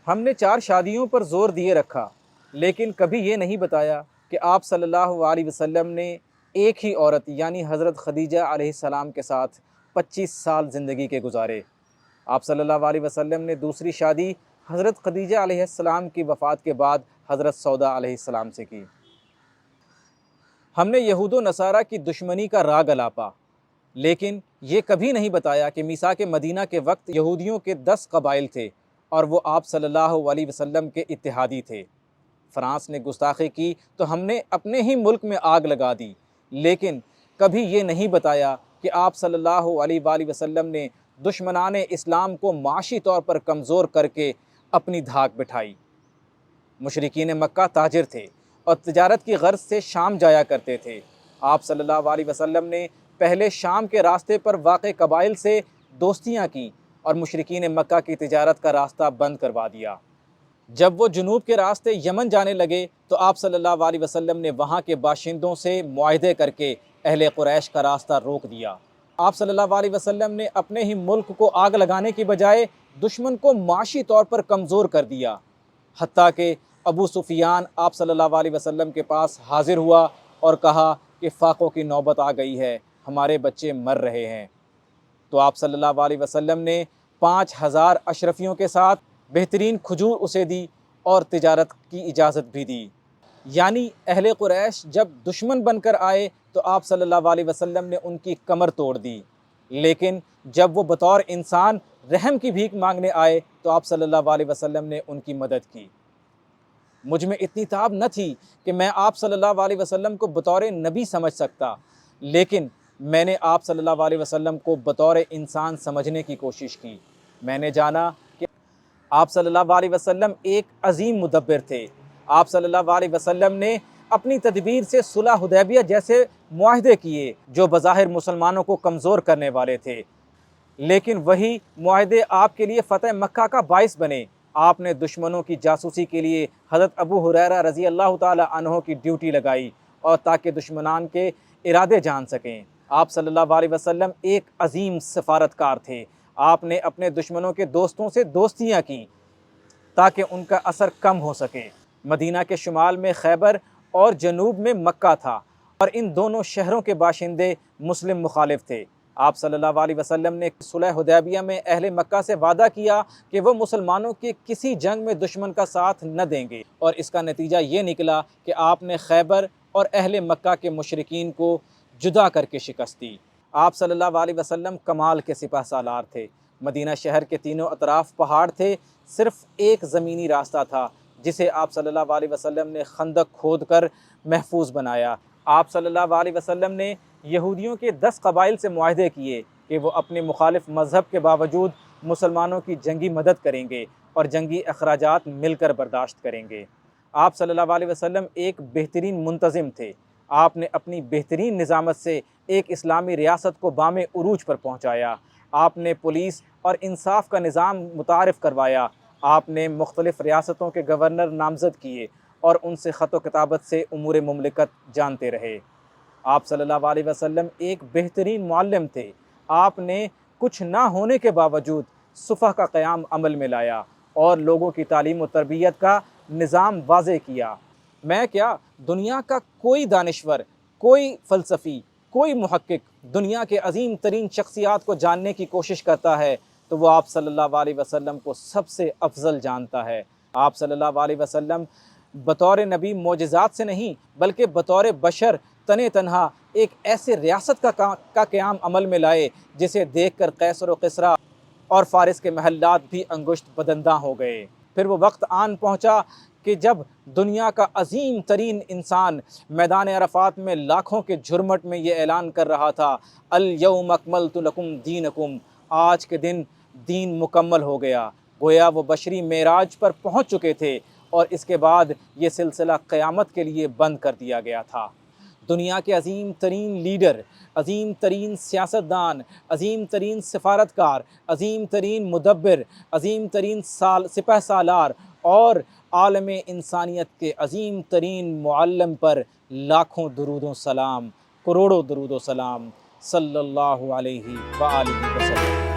ہم نے 4 شادیوں پر زور دیے رکھا، لیکن کبھی یہ نہیں بتایا کہ آپ صلی اللہ علیہ وسلم نے ایک ہی عورت یعنی حضرت خدیجہ علیہ السلام کے ساتھ 25 سال زندگی کے گزارے۔ آپ صلی اللہ علیہ وسلم نے دوسری شادی حضرت خدیجہ علیہ السلام کی وفات کے بعد حضرت سودا علیہ السلام سے کی۔ ہم نے یہود و نصارہ کی دشمنی کا راگ الاپا، لیکن یہ کبھی نہیں بتایا کہ میثاق مدینہ کے وقت یہودیوں کے 10 قبائل تھے اور وہ آپ صلی اللہ علیہ وسلم کے اتحادی تھے۔ فرانس نے گستاخی کی تو ہم نے اپنے ہی ملک میں آگ لگا دی، لیکن کبھی یہ نہیں بتایا کہ آپ صلی اللہ علیہ وآلہ وسلم نے دشمنان اسلام کو معاشی طور پر کمزور کر کے اپنی دھاک بٹھائی۔ مشرکین مکہ تاجر تھے اور تجارت کی غرض سے شام جایا کرتے تھے۔ آپ صلی اللہ علیہ وسلم نے پہلے شام کے راستے پر واقع قبائل سے دوستیاں کیں اور مشرکین مکہ کی تجارت کا راستہ بند کروا دیا۔ جب وہ جنوب کے راستے یمن جانے لگے تو آپ صلی اللہ علیہ وسلم نے وہاں کے باشندوں سے معاہدے کر کے اہل قریش کا راستہ روک دیا۔ آپ صلی اللہ علیہ وسلم نے اپنے ہی ملک کو آگ لگانے کی بجائے دشمن کو معاشی طور پر کمزور کر دیا، حتیٰ کہ ابو سفیان آپ صلی اللہ علیہ وسلم کے پاس حاضر ہوا اور کہا کہ فاقوں کی نوبت آ گئی ہے، ہمارے بچے مر رہے ہیں۔ تو آپ صلی اللہ علیہ وسلم نے 5000 اشرفیوں کے ساتھ بہترین کھجور اسے دی اور تجارت کی اجازت بھی دی۔ یعنی اہل قریش جب دشمن بن کر آئے تو آپ صلی اللہ علیہ وسلم نے ان کی کمر توڑ دی، لیکن جب وہ بطور انسان رحم کی بھیک مانگنے آئے تو آپ صلی اللہ علیہ وسلم نے ان کی مدد کی۔ مجھ میں اتنی تاب نہ تھی کہ میں آپ صلی اللہ علیہ وسلم کو بطور نبی سمجھ سکتا، لیکن میں نے آپ صلی اللہ علیہ وسلم کو بطور انسان سمجھنے کی کوشش کی۔ میں نے جانا کہ آپ صلی اللہ علیہ وسلم ایک عظیم مدبر تھے۔ آپ صلی اللہ علیہ وسلم نے اپنی تدبیر سے صلح حدیبیہ جیسے معاہدے کیے جو بظاہر مسلمانوں کو کمزور کرنے والے تھے، لیکن وہی معاہدے آپ کے لیے فتح مکہ کا باعث بنے۔ آپ نے دشمنوں کی جاسوسی کے لیے حضرت ابو ہریرہ رضی اللہ تعالی عنہ کی ڈیوٹی لگائی اور تاکہ دشمنان کے ارادے جان سکیں۔ آپ صلی اللہ علیہ وسلم ایک عظیم سفارتکار تھے۔ آپ نے اپنے دشمنوں کے دوستوں سے دوستیاں کیں تاکہ ان کا اثر کم ہو سکے۔ مدینہ کے شمال میں خیبر اور جنوب میں مکہ تھا اور ان دونوں شہروں کے باشندے مسلم مخالف تھے۔ آپ صلی اللہ علیہ وسلم نے صلح حدیبیہ میں اہل مکہ سے وعدہ کیا کہ وہ مسلمانوں کی کسی جنگ میں دشمن کا ساتھ نہ دیں گے، اور اس کا نتیجہ یہ نکلا کہ آپ نے خیبر اور اہل مکہ کے مشرکین کو جدا کر کے شکست دی۔ آپ صلی اللہ علیہ وسلم کمال کے سپہ سالار تھے۔ مدینہ شہر کے تینوں اطراف پہاڑ تھے، صرف ایک زمینی راستہ تھا جسے آپ صلی اللہ علیہ وسلم نے خندق کھود کر محفوظ بنایا۔ آپ صلی اللہ علیہ وسلم نے یہودیوں کے 10 قبائل سے معاہدے کیے کہ وہ اپنے مخالف مذہب کے باوجود مسلمانوں کی جنگی مدد کریں گے اور جنگی اخراجات مل کر برداشت کریں گے۔ آپ صلی اللہ علیہ وسلم ایک بہترین منتظم تھے۔ آپ نے اپنی بہترین نظامت سے ایک اسلامی ریاست کو بام عروج پر پہنچایا۔ آپ نے پولیس اور انصاف کا نظام متعارف کروایا۔ آپ نے مختلف ریاستوں کے گورنر نامزد کیے اور ان سے خط و کتابت سے امور مملکت جانتے رہے۔ آپ صلی اللہ علیہ وسلم ایک بہترین معلم تھے۔ آپ نے کچھ نہ ہونے کے باوجود صفح کا قیام عمل میں لایا اور لوگوں کی تعلیم و تربیت کا نظام واضح کیا۔ میں کیا، دنیا کا کوئی دانشور، کوئی فلسفی، کوئی محقق دنیا کے عظیم ترین شخصیات کو جاننے کی کوشش کرتا ہے تو وہ آپ صلی اللہ علیہ وسلم کو سب سے افضل جانتا ہے۔ آپ صلی اللہ علیہ وسلم بطور نبی معجزات سے نہیں بلکہ بطور بشر تنے تنہا ایک ایسے ریاست کا قیام عمل میں لائے جسے دیکھ کر قیصر و کسریٰ اور فارس کے محلات بھی انگشت بدنداں ہو گئے۔ پھر وہ وقت آن پہنچا کہ جب دنیا کا عظیم ترین انسان میدان عرفات میں لاکھوں کے جھرمٹ میں یہ اعلان کر رہا تھا، الیوم اکملت لکم دینکم، آج کے دن دین مکمل ہو گیا۔ گویا وہ بشری معراج پر پہنچ چکے تھے اور اس کے بعد یہ سلسلہ قیامت کے لیے بند کر دیا گیا تھا۔ دنیا کے عظیم ترین لیڈر، عظیم ترین سیاستدان، عظیم ترین سفارتکار، عظیم ترین مدبر، عظیم ترین سپہ سالار اور عالم انسانیت کے عظیم ترین معلم پر لاکھوں درود و سلام، کروڑوں درود و سلام، صلی اللہ علیہ وآلہ وسلم۔